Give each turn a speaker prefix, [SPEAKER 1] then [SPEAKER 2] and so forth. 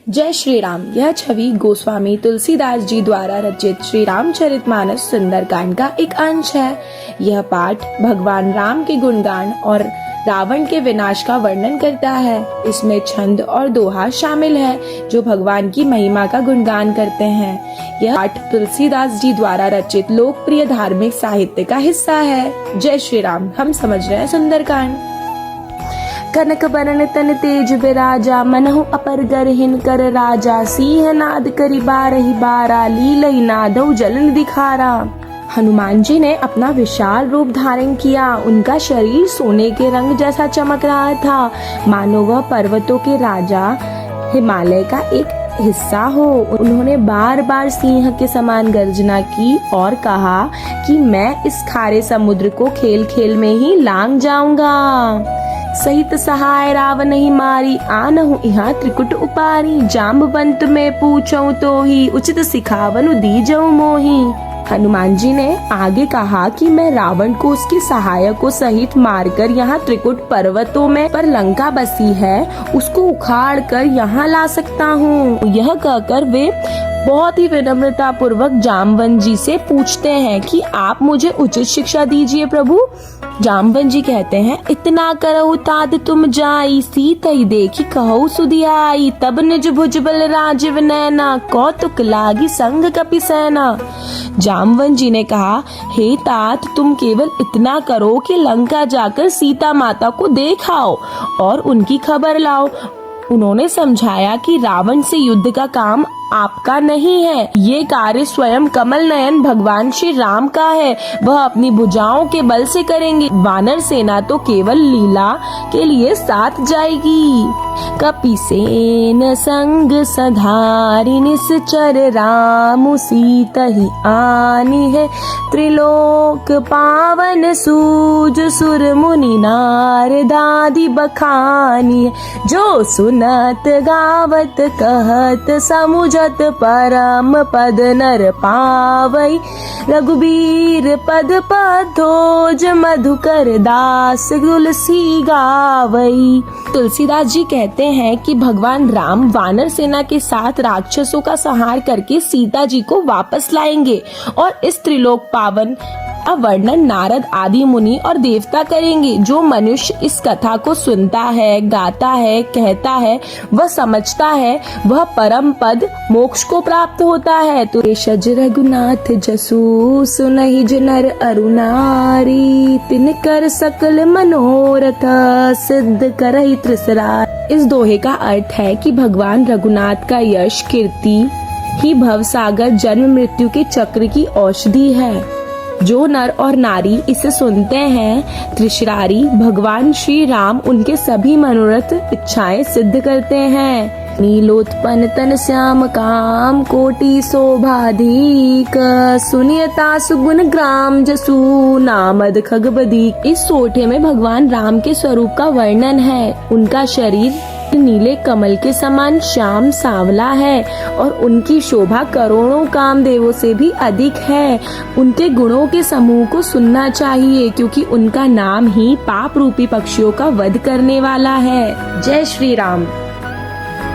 [SPEAKER 1] जय श्री राम। यह छवि गोस्वामी तुलसीदास जी द्वारा रचित श्री रामचरितमानस सुंदरकांड का एक अंश है। यह पाठ भगवान राम के गुणगान और रावण के विनाश का वर्णन करता है। इसमें छंद और दोहा शामिल है जो भगवान की महिमा का गुणगान करते हैं। यह पाठ तुलसीदास जी द्वारा रचित लोकप्रिय धार्मिक साहित्य का हिस्सा है। जय श्री राम। हम समझ रहे हैं सुंदरकांड। कनक बरन तन तेज बिराजा, मनहु अपर गरहिन कर राजा। सिंह नाद करी बारहि बारा, लीलई नादौ जलन दिखारा। हनुमान जी ने अपना विशाल रूप धारण किया। उनका शरीर सोने के रंग जैसा चमक रहा था, मानो वह पर्वतों के राजा हिमालय का एक हिस्सा हो। उन्होंने बार बार सिंह के समान गर्जना की और कहा कि मैं इस खारे समुद्र को खेल खेल में ही लांग जाऊंगा। सहित सहाय रावण ही मारी, आनहु यहाँ त्रिकुट उपारी। जाम्बवंत में पूछऊं तो ही, उचित सिखावनु दीजऊं मोही। हनुमान जी ने आगे कहा कि मैं रावण को उसके सहायकों सहित मारकर यहाँ त्रिकुट पर्वतों में पर लंका बसी है उसको उखाड़ कर यहाँ ला सकता हूँ। यह कहकर वे बहुत ही विनम्रता पूर्वक जाम्बवंत जी से पूछते हैं कि आप मुझे उचित शिक्षा दीजिए प्रभु। जाम्बवंत जी कहते हैं, इतना करहु तात तुम जाई, सीतई देखी कहु सुधियाई। तब निज भुजबल राजीव नैना, कौतुक लागी संग कपि सेना। जाम्बवंत जी ने कहा, हे तात तुम केवल इतना करो कि लंका जाकर सीता माता को देखाओ और उनकी खबर लाओ। उन्होंने समझाया कि रावण से युद्ध का काम आपका नहीं है, ये कार्य स्वयं कमल नयन भगवान श्री राम का है। वह अपनी भुजाओं के बल से करेंगे। वानर सेना तो केवल लीला के लिए साथ जाएगी। कपिसेन संग सधारि, निश्चर राम सीतहि आनी है। त्रिलोक पावन सूज, सुर मुनि नारदादि बखानी है। जो सुनत गावत कहत समुझ परम पद नर पावई। रघुबीर पद पदोज, मधुकर दास तुलसी गावई। तुलसीदास जी कहते हैं कि भगवान राम वानर सेना के साथ राक्षसों का संहार करके सीता जी को वापस लाएंगे और इस त्रिलोक पावन वर्णन नारद आदि मुनि और देवता करेंगे। जो मनुष्य इस कथा को सुनता है, गाता है, कहता है, वह समझता है, वह परम पद मोक्ष को प्राप्त होता है। तो शज रघुनाथ जसु, सुनहि नर अरु नारी। तिनकर सकल मनोरथ, सिद्ध करहि त्रिसरारी। इस दोहे का अर्थ है कि भगवान रघुनाथ का यश कीर्ति ही भवसागर जन्म मृत्यु के चक्र की औषधि है। जो नर और नारी इसे सुनते हैं, त्रिशरारी भगवान श्री राम उनके सभी मनोरथ इच्छाएं सिद्ध करते हैं। नीलोत्पन्न तन श्याम काम, कोटि शोभाधिक। सुनियता सुगुण ग्राम जसु, नामद खगबदीक। इस सोठे में भगवान राम के स्वरूप का वर्णन है। उनका शरीर नीले कमल के समान श्याम सांवला है और उनकी शोभा करोड़ों कामदेवों से भी अधिक है। उनके गुणों के समूह को सुनना चाहिए क्योंकि उनका नाम ही पाप रूपी पक्षियों का वध करने वाला है। जय श्री राम।